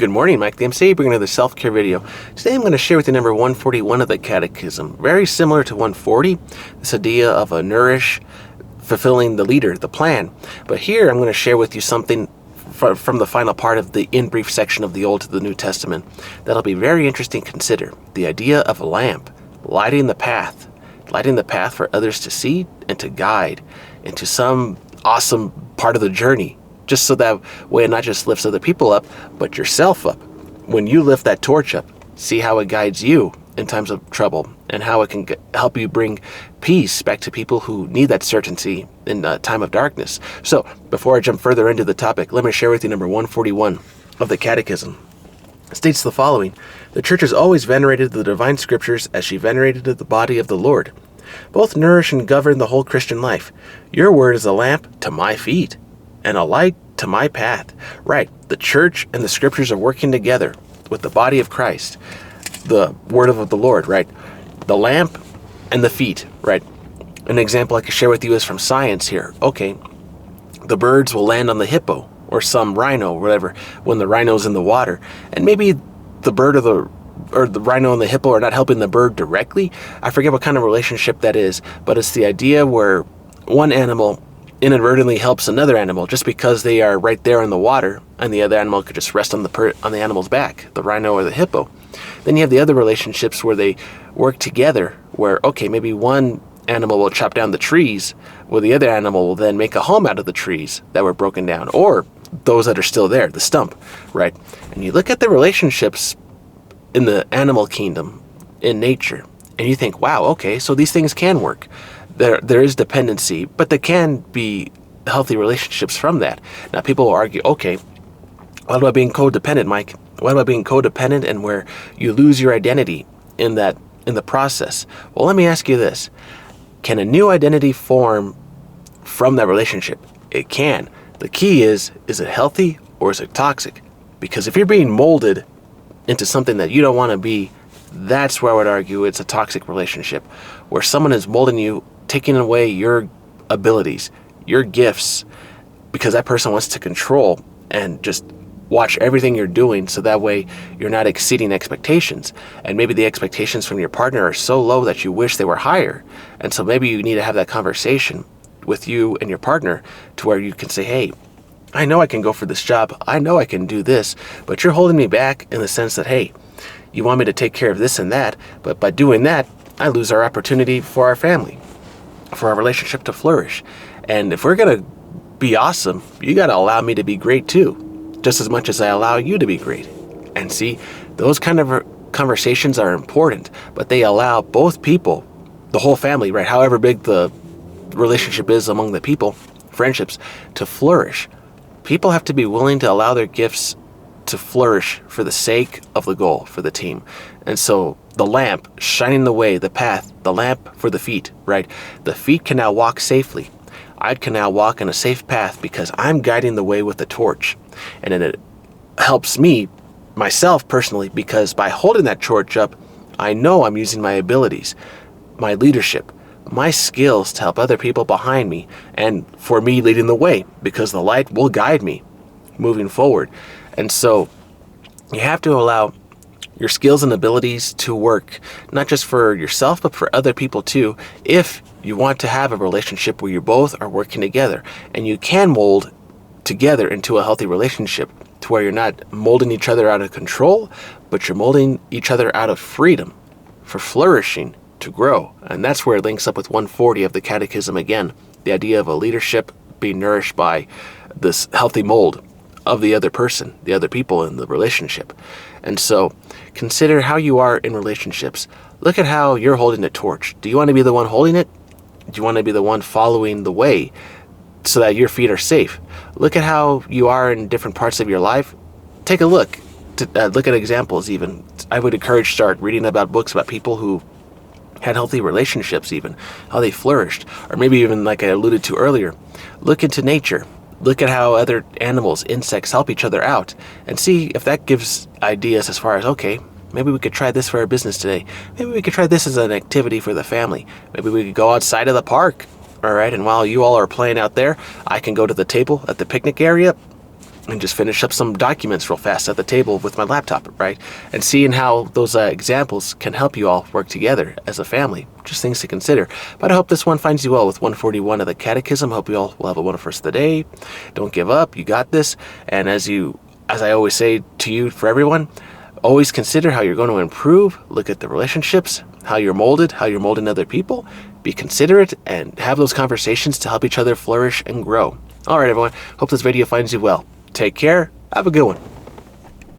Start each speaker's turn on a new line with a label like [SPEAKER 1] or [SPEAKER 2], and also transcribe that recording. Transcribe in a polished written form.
[SPEAKER 1] Good morning, Mike the MC, bringing another self-care video. Today I'm going to share with you number 141 of the Catechism. Very similar to 140, this idea of a nourish, fulfilling the leader, the plan. But here I'm going to share with you something from the final part of the in brief section of the Old to the New Testament that'll be very interesting to consider. The idea of a lamp, lighting the path for others to see and to guide into some awesome part of the journey. Just so that way it not just lifts other people up, but yourself up. When you lift that torch up, see how it guides you in times of trouble and how it can help you bring peace back to people who need that certainty in a time of darkness. So before I jump further into the topic, let me share with you number 141 of the Catechism. It states the following: the Church has always venerated the divine scriptures as she venerated the body of the Lord. Both nourish and govern the whole Christian life. Your word is a lamp to my feet and a light to my path. Right, the church and the scriptures are working together with the body of Christ, the word of the Lord, right? The lamp and the feet, right? An example I can share with you is from science here. Okay, the birds will land on the hippo or some rhino, whatever, when the rhino's in the water. And maybe the bird or the rhino and the hippo are not helping the bird directly. I forget what kind of relationship that is, but it's the idea where one animal inadvertently helps another animal just because they are right there in the water, and the other animal could just rest on the animal's back, the rhino or the hippo. Then you have the other relationships where they work together, where, okay, maybe one animal will chop down the trees, while the other animal will then make a home out of the trees that were broken down, or those that are still there, the stump, right? And you look at the relationships in the animal kingdom, in nature, and you think, wow, okay, so these things can work. There is dependency, but there can be healthy relationships from that. Now, people will argue, okay, what about being codependent, Mike? What about being codependent and where you lose your identity in the process? Well, let me ask you this. Can a new identity form from that relationship? It can. The key is it healthy or is it toxic? Because if you're being molded into something that you don't want to be, that's where I would argue it's a toxic relationship, where someone is molding you, taking away your abilities, your gifts, because that person wants to control and just watch everything you're doing, so that way you're not exceeding expectations. And maybe the expectations from your partner are so low that you wish they were higher. And so maybe you need to have that conversation with you and your partner to where you can say, hey, I know I can go for this job. I know I can do this, but you're holding me back in the sense that, hey, you want me to take care of this and that, but by doing that, I lose our opportunity for our family, for our relationship to flourish. And if we're going to be awesome, you got to allow me to be great too, just as much as I allow you to be great. And see, those kind of conversations are important, but they allow both people, the whole family, right, however big the relationship is among the people, friendships, to flourish. People have to be willing to allow their gifts to flourish for the sake of the goal, for the team. And so the lamp shining the way, the path, the lamp for the feet, right? The feet can now walk safely. I can now walk in a safe path because I'm guiding the way with the torch. And then it helps me, myself personally, because by holding that torch up, I know I'm using my abilities, my leadership, my skills to help other people behind me, and for me leading the way, because the light will guide me moving forward. And so you have to allow your skills and abilities to work, not just for yourself, but for other people too, if you want to have a relationship where you both are working together. And you can mold together into a healthy relationship to where you're not molding each other out of control, but you're molding each other out of freedom for flourishing, to grow. And that's where it links up with 140 of the Catechism again, the idea of a leadership being nourished by this healthy mold of the other person, the other people in the relationship. And so consider how you are in relationships. Look at how you're holding the torch. Do you want to be the one holding it? Do you want to be the one following the way so that your feet are safe? Look at how you are in different parts of your life. Take a look. Look at examples even. I would encourage start reading about books about people who had healthy relationships, even how they flourished, or maybe even like I alluded to earlier, look into nature. Look at how other animals, insects help each other out, and see if that gives ideas as far as, okay, maybe we could try this for our business today. Maybe we could try this as an activity for the family. Maybe we could go outside of the park, all right? And while you all are playing out there, I can go to the table at the picnic area, and just finish up some documents real fast at the table with my laptop, right? And seeing how those examples can help you all work together as a family. Just things to consider. But I hope this one finds you well with 141 of the Catechism. Hope you all will have a wonderful rest of the day. Don't give up. You got this. And as I always say to you, for everyone, always consider how you're going to improve. Look at the relationships, how you're molding other people. Be considerate and have those conversations to help each other flourish and grow. All right, everyone. Hope this video finds you well. Take care. Have a good one.